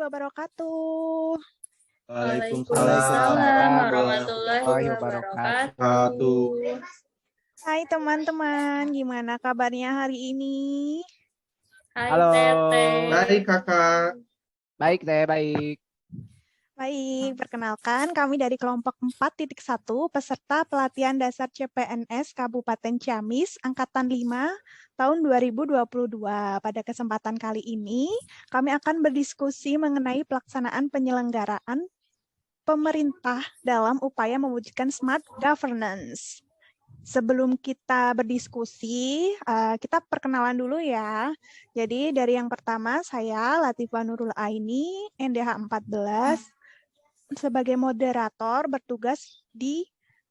wabarakatuh. Waalaikumsalam warahmatullahi wabarakatuh. wabarakatuh. Hai teman-teman, gimana kabarnya hari ini? Hai Halo. Teteh. Baik kakak. Baik, Teh, baik. Baik, perkenalkan kami dari kelompok 4.1 peserta pelatihan dasar CPNS Kabupaten Ciamis Angkatan 5 tahun 2022. Pada kesempatan kali ini, kami akan berdiskusi mengenai pelaksanaan penyelenggaraan pemerintah dalam upaya mewujudkan smart governance. Sebelum kita berdiskusi, kita perkenalan dulu ya. Jadi dari yang pertama, saya Latifah Nurul Aini, NDH 14, sebagai moderator bertugas di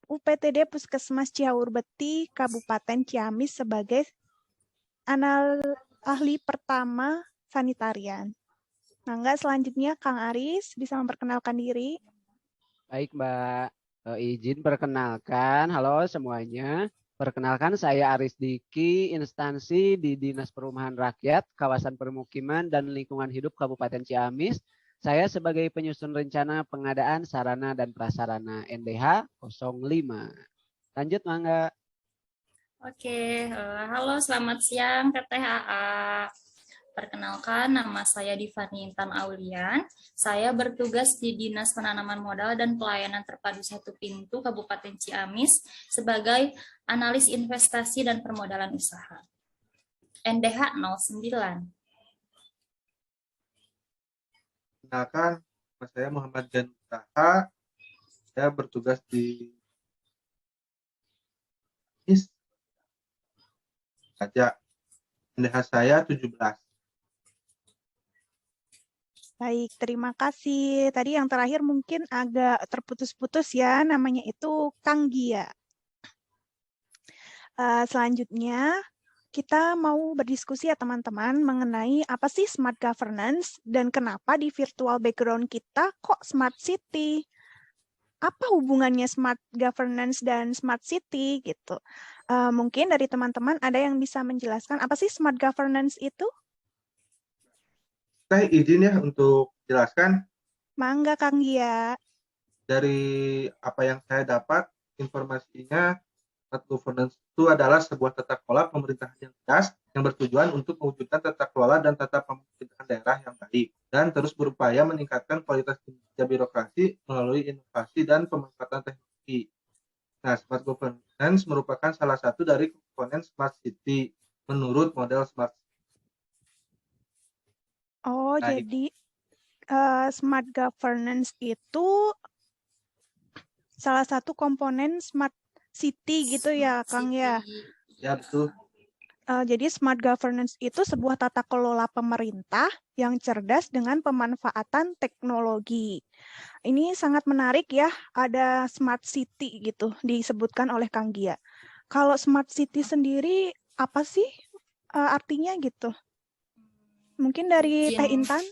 UPTD Puskesmas Ciaurbeti, Kabupaten Ciamis sebagai ahli pertama sanitarian. Nah, selanjutnya Kang Aris bisa memperkenalkan diri. Baik, Mbak. Izin perkenalkan. Halo semuanya. Perkenalkan saya Aris Diki, instansi di Dinas Perumahan Rakyat, Kawasan Permukiman dan Lingkungan Hidup Kabupaten Ciamis. Saya sebagai penyusun rencana pengadaan sarana dan prasarana NDH 05. Lanjut, Mangga. Oke, halo selamat siang TTHA. Perkenalkan, nama saya Divani Intan Aulian. Saya bertugas di Dinas Penanaman Modal dan Pelayanan Terpadu Satu Pintu Kabupaten Ciamis sebagai analis investasi dan permodalan usaha. NDH 09. Perkenalkan, nama saya Muhammad Janusaha. Saya bertugas di pajak. NDH saya 17. Baik, terima kasih. Tadi yang terakhir mungkin agak terputus-putus ya, namanya itu Kang Gia. Selanjutnya, kita mau berdiskusi ya teman-teman mengenai apa sih smart governance dan kenapa di virtual background kita kok smart city. Apa hubungannya smart governance dan smart city gitu. Mungkin dari teman-teman ada yang bisa menjelaskan apa sih smart governance itu? Saya izin ya untuk jelaskan. Mangga Kang Gia. Dari apa yang saya dapat, informasinya smart governance itu adalah sebuah tata kelola pemerintahan yang cerdas yang bertujuan untuk mewujudkan tata kelola dan tata pemerintahan daerah yang baik dan terus berupaya meningkatkan kualitas kinerja birokrasi melalui inovasi dan pemanfaatan teknologi. Nah, smart governance merupakan salah satu dari komponen smart city menurut model smart city. Oh, Nah, jadi smart governance itu salah satu komponen smart city gitu ya, Kang ya. Ya, betul. Jadi smart governance itu sebuah tata kelola pemerintah yang cerdas dengan pemanfaatan teknologi. Ini sangat menarik ya, ada smart city gitu disebutkan oleh Kang Gia. Kalau smart city sendiri apa sih artinya gitu? Mungkin dari Teh Intan?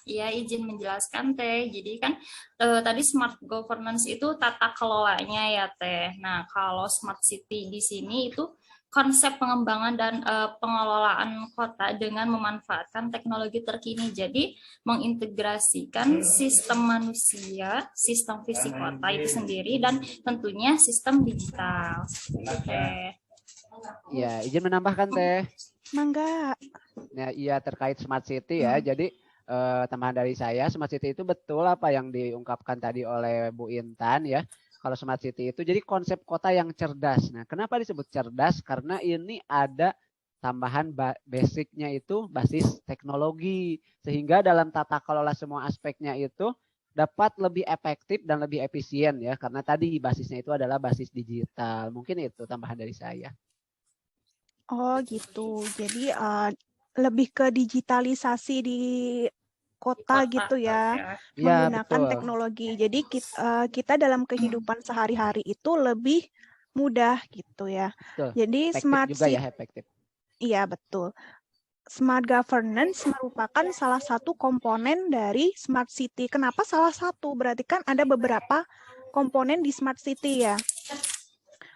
Iya, izin menjelaskan Teh. Jadi kan tadi smart governance itu tata kelolanya ya Teh. Nah, kalau smart city di sini itu konsep pengembangan dan pengelolaan kota dengan memanfaatkan teknologi terkini. Jadi mengintegrasikan sistem manusia, sistem fisik kota itu sendiri dan tentunya sistem digital. Teh. Ya, izin menambahkan, Teh. Mangga. Ya, iya terkait smart city ya. Jadi tambahan dari saya, smart city itu betul apa yang diungkapkan tadi oleh Bu Intan ya. Kalau smart city itu jadi konsep kota yang cerdas. Nah, kenapa disebut cerdas? Karena ini ada tambahan basicnya itu basis teknologi. Sehingga dalam tata kelola semua aspeknya itu dapat lebih efektif dan lebih efisien ya. Karena tadi basisnya itu adalah basis digital. Mungkin itu tambahan dari saya. Oh gitu. Jadi lebih ke digitalisasi di kota gitu ya, menggunakan teknologi. Jadi kita dalam kehidupan sehari-hari itu lebih mudah gitu ya. Betul. Jadi efektif smart juga city, ya, efektif. Iya betul. Smart governance merupakan salah satu komponen dari smart city. Kenapa salah satu? Berarti kan ada beberapa komponen di smart city ya.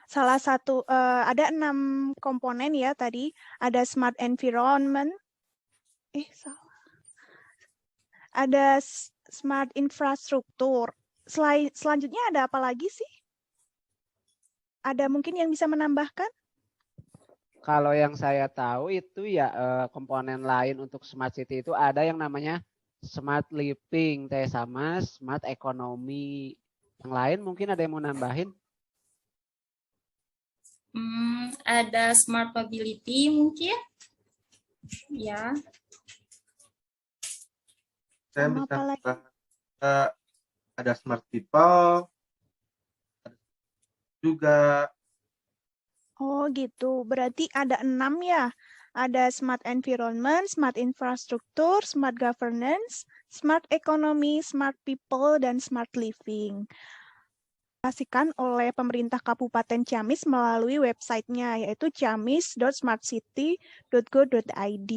Salah satu ada 6 komponen ya tadi, ada smart environment, salah. ada smart infrastruktur. Selanjutnya ada apa lagi sih? Ada mungkin yang bisa menambahkan? Kalau yang saya tahu itu ya komponen lain untuk smart city itu ada yang namanya smart living teh sama smart economy. Yang lain mungkin ada yang mau nambahin? Ada smart mobility mungkin, ya. Saya Sama bisa apa lagi? ada smart people juga. Oh gitu, berarti ada 6 ya. Ada smart environment, smart infrastruktur, smart governance, smart economy, smart people, dan smart living. Diaplikasikan oleh pemerintah Kabupaten Ciamis melalui websitenya yaitu ciamis.smartcity.go.id.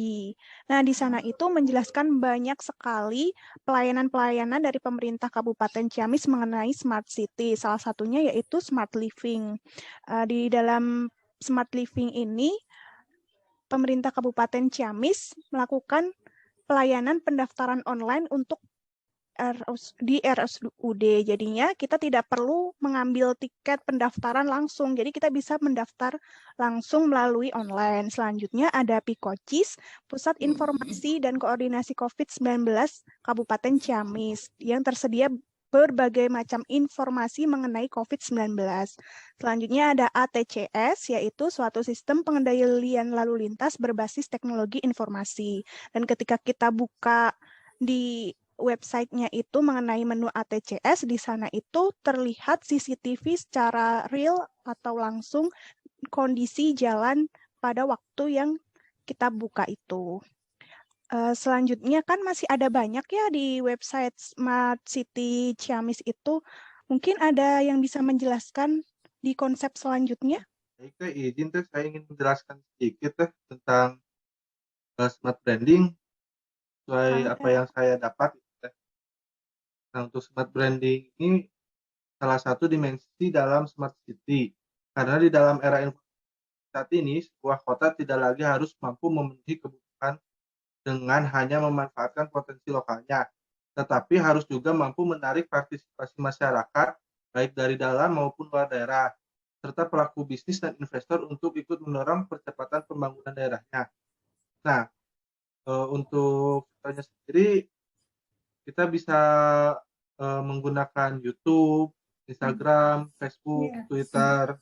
Nah, di sana itu menjelaskan banyak sekali pelayanan-pelayanan dari pemerintah Kabupaten Ciamis mengenai smart city. Salah satunya yaitu smart living. Di dalam smart living ini, pemerintah Kabupaten Ciamis melakukan pelayanan pendaftaran online untuk di RSUD. Jadinya kita tidak perlu mengambil tiket pendaftaran langsung. Jadi kita bisa mendaftar langsung melalui online. Selanjutnya ada PIKOCIS, Pusat Informasi dan Koordinasi COVID-19 Kabupaten Ciamis, yang tersedia berbagai macam informasi mengenai COVID-19. Selanjutnya ada ATCS, yaitu suatu sistem pengendalian lalu lintas berbasis teknologi informasi. Dan ketika kita buka di websitenya itu mengenai menu ATCS, di sana itu terlihat CCTV secara real atau langsung kondisi jalan pada waktu yang kita buka itu. Selanjutnya kan masih ada banyak ya di website Smart City Ciamis itu. Mungkin ada yang bisa menjelaskan di konsep selanjutnya? Baik, izin saya ingin menjelaskan sedikit tentang smart branding sesuai apa yang saya dapat. Nah, untuk smart branding ini salah satu dimensi dalam smart city. Karena di dalam era informasi saat ini, sebuah kota tidak lagi harus mampu memenuhi kebutuhan dengan hanya memanfaatkan potensi lokalnya, tetapi harus juga mampu menarik partisipasi masyarakat, baik dari dalam maupun luar daerah, serta pelaku bisnis dan investor untuk ikut mendorong percepatan pembangunan daerahnya. Nah, untuk contohnya sendiri, kita bisa menggunakan YouTube, Instagram, Facebook, Twitter.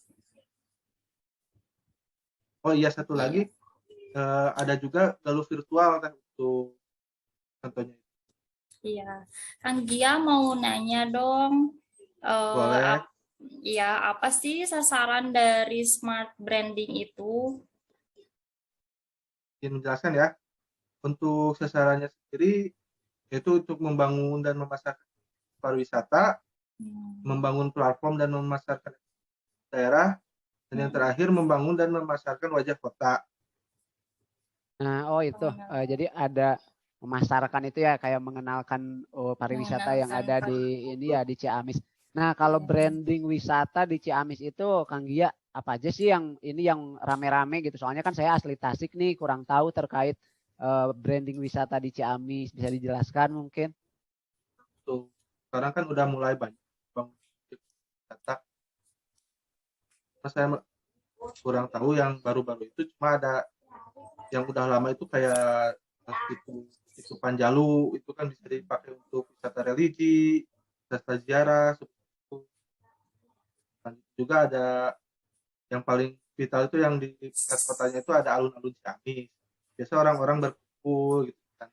Oh iya, satu lagi ada juga galuh virtual untuk contohnya. Iya, Kang Gia mau nanya dong. Boleh. Ya, apa sih sasaran dari smart branding itu? Ingin menjelaskan ya. Untuk sasarannya sendiri yaitu untuk membangun dan memasarkan pariwisata, membangun platform dan memasarkan daerah, dan yang terakhir membangun dan memasarkan wajah kota. Nah, itu. Jadi ada memasarkan itu ya kayak mengenalkan pariwisata yang ada di ini ya di Ciamis. Nah, kalau branding wisata di Ciamis itu Kang Gia apa aja sih yang ini yang rame-rame gitu? Soalnya kan saya asli Tasik nih, kurang tahu terkait branding wisata di Ciamis. Bisa dijelaskan mungkin? Tuh, sekarang kan udah mulai banyak bangun wisata. Saya kurang tahu yang baru-baru itu, cuma ada yang udah lama itu kayak itu Panjalu, itu kan bisa dipakai untuk wisata religi, wisata ziarah. Juga ada yang paling vital itu yang di pusat kotanya itu ada alun-alun Ciamis. Biasa orang-orang berkumpul gitu kan.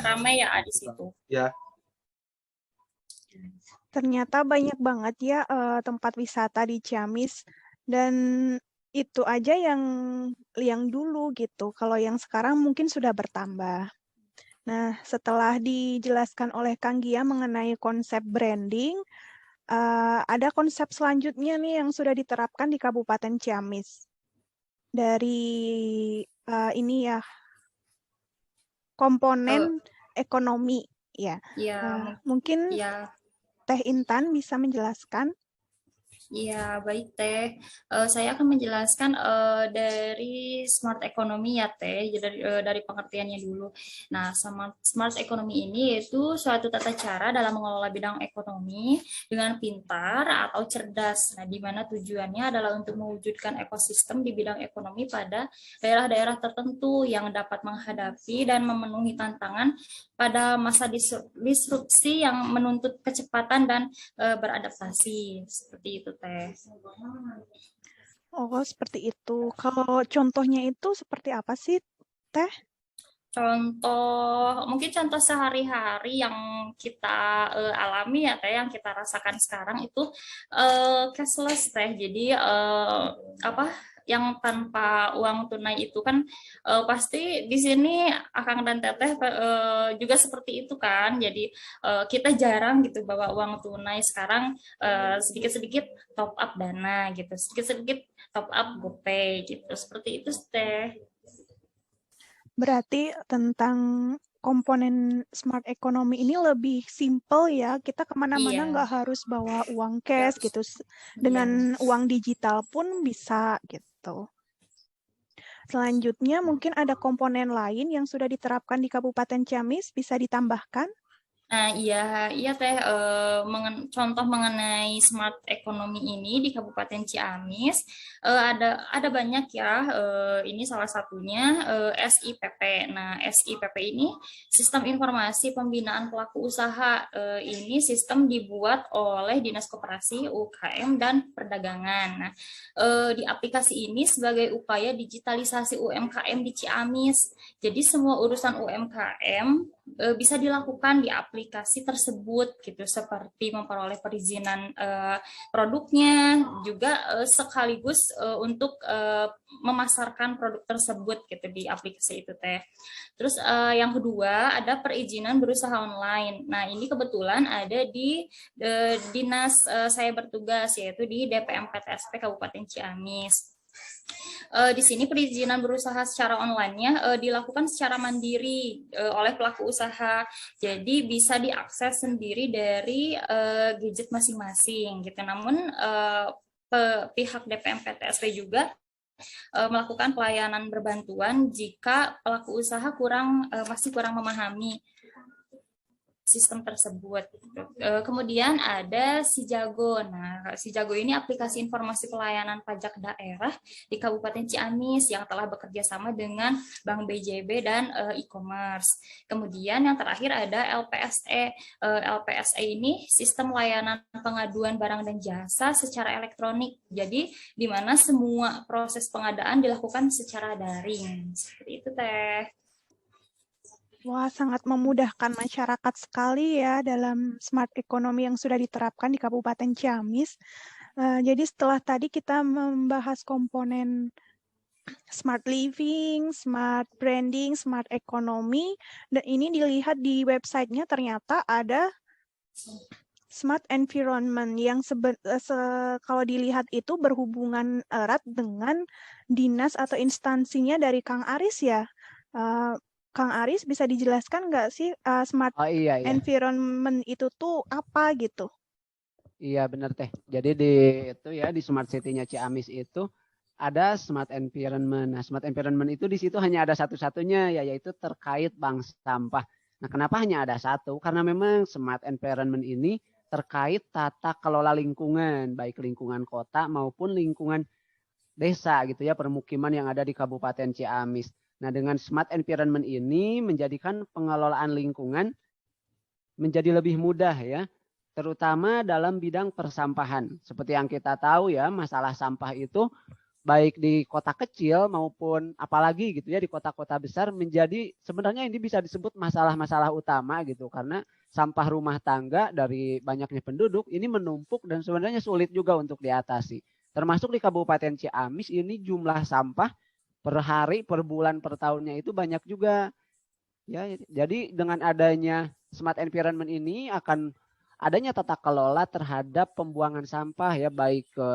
Ramai ya di situ. Ya. Ternyata banyak banget ya tempat wisata di Ciamis, dan itu aja yang dulu gitu. Kalau yang sekarang mungkin sudah bertambah. Nah, setelah dijelaskan oleh Kang Gia mengenai konsep branding, ada konsep selanjutnya nih yang sudah diterapkan di Kabupaten Ciamis. Dari ini ya, komponen ekonomi ya. Mungkin Teh Intan bisa menjelaskan. Iya, baik Teh. Saya akan menjelaskan dari smart economy ya Teh, dari pengertiannya dulu. Nah, smart economy ini yaitu suatu tata cara dalam mengelola bidang ekonomi dengan pintar atau cerdas. Nah, di mana tujuannya adalah untuk mewujudkan ekosistem di bidang ekonomi pada daerah-daerah tertentu yang dapat menghadapi dan memenuhi tantangan pada masa disrupsi yang menuntut kecepatan dan beradaptasi seperti itu Teh. Oh, seperti itu. Kalau contohnya itu seperti apa sih, Teh? Mungkin contoh sehari-hari yang kita alami ya Teh, yang kita rasakan sekarang itu cashless Teh. Jadi yang tanpa uang tunai itu kan pasti di sini Akang dan Teteh juga seperti itu kan. Jadi kita jarang gitu bawa uang tunai sekarang, sedikit-sedikit top up Dana gitu, sedikit-sedikit top up GoPay gitu. Seperti itu Teh. Berarti tentang komponen smart economy ini lebih simple ya. Kita kemana-mana Iya, nggak harus bawa uang cash gitu. iya. Dengan uang digital pun bisa gitu. Selanjutnya mungkin ada komponen lain yang sudah diterapkan di Kabupaten Ciamis, bisa ditambahkan? Nah, iya Teh, contoh mengenai smart economy ini di Kabupaten Ciamis ada banyak ya. Ini salah satunya SIPP. Nah, SIPP ini Sistem Informasi Pembinaan Pelaku Usaha. Ini sistem dibuat oleh Dinas Koperasi, UKM dan Perdagangan. Nah, di aplikasi ini sebagai upaya digitalisasi UMKM di Ciamis. Jadi semua urusan UMKM bisa dilakukan di aplikasi tersebut gitu, seperti memperoleh perizinan produknya, juga sekaligus untuk memasarkan produk tersebut gitu di aplikasi itu Teh. Terus yang kedua ada perizinan berusaha online. Nah, ini kebetulan ada di dinas saya bertugas, yaitu di DPM PTSP Kabupaten Ciamis. Di sini perizinan berusaha secara online-nya dilakukan secara mandiri oleh pelaku usaha. Jadi bisa diakses sendiri dari gadget masing-masing gitu. Namun pihak DPM PTSP juga melakukan pelayanan berbantuan jika pelaku usaha masih kurang memahami sistem tersebut. Kemudian ada Sijago. Nah, Sijago ini aplikasi informasi pelayanan pajak daerah di Kabupaten Ciamis yang telah bekerja sama dengan Bank BJB dan e-commerce. Kemudian yang terakhir ada LPSE. LPSE ini sistem layanan pengaduan barang dan jasa secara elektronik. Jadi di mana semua proses pengadaan dilakukan secara daring. Seperti itu Teh. Wah, sangat memudahkan masyarakat sekali ya dalam smart economy yang sudah diterapkan di Kabupaten Ciamis. Jadi setelah tadi kita membahas komponen smart living, smart branding, smart economy, dan ini dilihat di websitenya ternyata ada smart environment yang kalau dilihat itu berhubungan erat dengan dinas atau instansinya dari Kang Aris ya. Kang Aris bisa dijelaskan nggak sih smart Oh iya. environment itu tuh apa gitu? Iya benar Teh. Jadi di Smart City-nya Ciamis itu ada smart environment. Nah, smart environment itu di situ hanya ada satu-satunya yaitu terkait bank sampah. Nah, kenapa hanya ada satu? Karena memang smart environment ini terkait tata kelola lingkungan, baik lingkungan kota maupun lingkungan desa gitu ya, permukiman yang ada di Kabupaten Ciamis. Nah, dengan smart environment ini menjadikan pengelolaan lingkungan menjadi lebih mudah ya, terutama dalam bidang persampahan. Seperti yang kita tahu ya, masalah sampah itu baik di kota kecil maupun apalagi gitu ya di kota-kota besar menjadi sebenarnya ini bisa disebut masalah-masalah utama gitu, karena sampah rumah tangga dari banyaknya penduduk ini menumpuk dan sebenarnya sulit juga untuk diatasi. Termasuk di Kabupaten Ciamis ini jumlah sampah per hari, per bulan, per tahunnya itu banyak juga. Ya, jadi dengan adanya smart environment ini akan adanya tata kelola terhadap pembuangan sampah ya, baik ke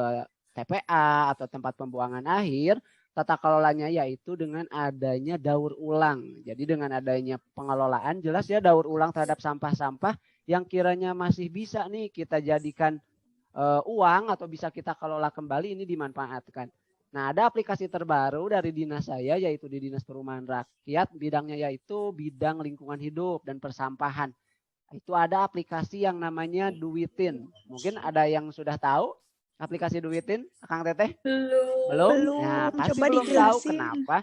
TPA atau tempat pembuangan akhir, tata kelolanya yaitu dengan adanya daur ulang. Jadi dengan adanya pengelolaan jelas ya daur ulang terhadap sampah-sampah yang kiranya masih bisa nih kita jadikan uang atau bisa kita kelola kembali, ini dimanfaatkan. Nah, ada aplikasi terbaru dari dinas saya, yaitu di Dinas Perumahan Rakyat, bidangnya yaitu bidang lingkungan hidup dan persampahan. Itu ada aplikasi yang namanya Duitin. Mungkin ada yang sudah tahu aplikasi Duitin, Kang Teteh? Belum? Nah, pasti Coba belum tahu. dijelasin. Kenapa?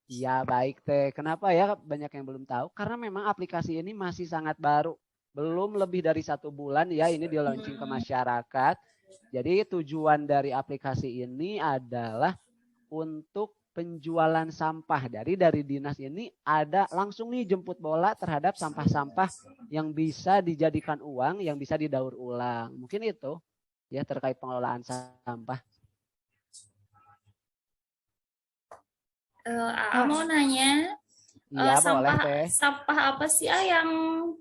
Ya baik Teh. Kenapa ya banyak yang belum tahu? Karena memang aplikasi ini masih sangat baru. Belum lebih dari 1 bulan ya ini di launching ke masyarakat. Jadi tujuan dari aplikasi ini adalah untuk penjualan sampah. Dari dinas ini ada langsung nih jemput bola terhadap sampah-sampah yang bisa dijadikan uang, yang bisa didaur ulang. Mungkin itu ya terkait pengelolaan sampah. Mau nanya, Iya boleh Teh. sampah apa sih yang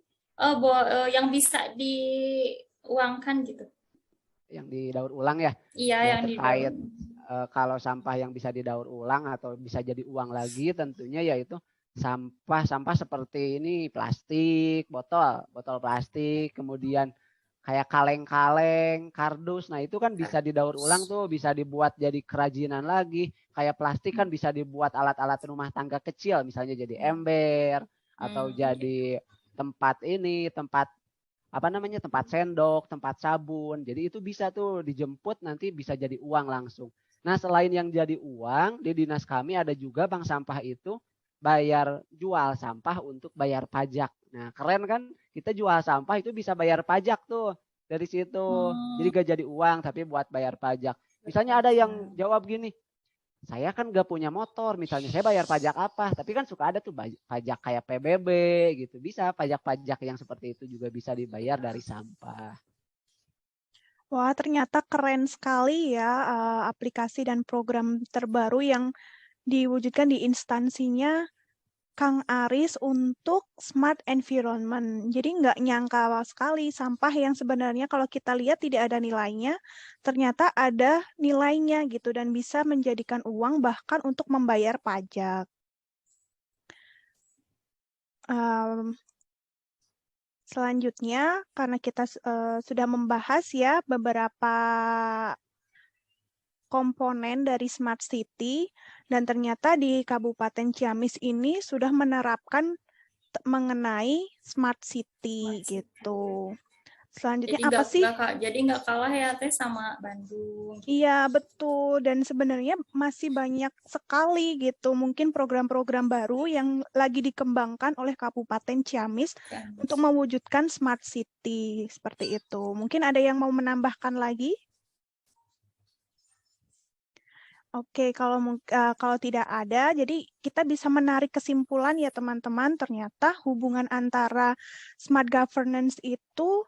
bisa diuangkan gitu? Yang didaur ulang ya? Iya, ya yang terkait kalau sampah yang bisa didaur ulang atau bisa jadi uang lagi tentunya yaitu sampah seperti ini, plastik, botol plastik, kemudian kayak kaleng-kaleng, kardus. Nah, itu kan bisa didaur ulang tuh, bisa dibuat jadi kerajinan lagi. Kayak plastik kan bisa dibuat alat-alat rumah tangga kecil, misalnya jadi ember atau jadi tempat tempat sendok, tempat sabun. Jadi itu bisa tuh dijemput nanti bisa jadi uang langsung. Nah, selain yang jadi uang, di dinas kami ada juga bank sampah itu jual sampah untuk bayar pajak. Nah, keren kan? Kita jual sampah itu bisa bayar pajak tuh dari situ. Jadi gak jadi uang tapi buat bayar pajak. Misalnya ada yang jawab gini, saya kan gak punya motor, misalnya saya bayar pajak apa, tapi kan suka ada tuh pajak kayak PBB gitu, bisa pajak-pajak yang seperti itu juga bisa dibayar dari sampah. Wah, ternyata keren sekali ya aplikasi dan program terbaru yang diwujudkan di instansinya Kang Aris untuk smart environment. Jadi nggak nyangka sekali sampah yang sebenarnya kalau kita lihat tidak ada nilainya, ternyata ada nilainya gitu dan bisa menjadikan uang bahkan untuk membayar pajak. Selanjutnya, karena kita sudah membahas ya beberapa komponen dari Smart City, dan ternyata di Kabupaten Ciamis ini sudah menerapkan mengenai Smart City gitu. Selanjutnya jadi apa sih? Jadi nggak kalah ya Teh sama Bandung. Iya, betul. Dan sebenarnya masih banyak sekali gitu. Mungkin program-program baru yang lagi dikembangkan oleh Kabupaten Ciamis untuk mewujudkan Smart City seperti itu. Mungkin ada yang mau menambahkan lagi? Oke, kalau tidak ada, jadi kita bisa menarik kesimpulan ya teman-teman, ternyata hubungan antara smart governance itu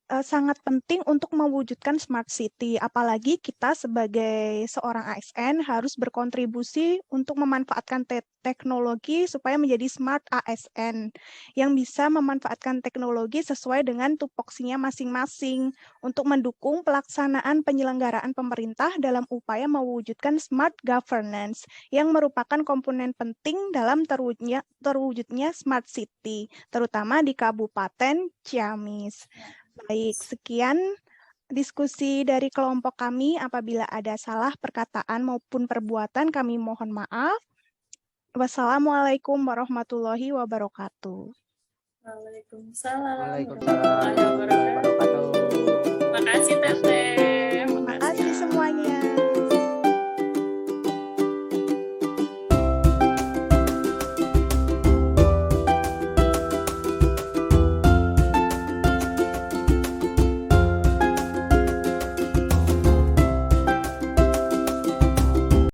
sangat penting untuk mewujudkan smart city. Apalagi kita sebagai seorang ASN harus berkontribusi untuk memanfaatkan teknologi supaya menjadi smart ASN yang bisa memanfaatkan teknologi sesuai dengan tupoksinya masing-masing untuk mendukung pelaksanaan penyelenggaraan pemerintah dalam upaya mewujudkan smart governance yang merupakan komponen penting dalam terwujudnya smart city, terutama di Kabupaten Ciamis. Baik, sekian diskusi dari kelompok kami. Apabila ada salah perkataan maupun perbuatan, kami mohon maaf. Wassalamualaikum warahmatullahi wabarakatuh. Waalaikumsalam Waalaikumsalam warahmatullahi wabarakatuh.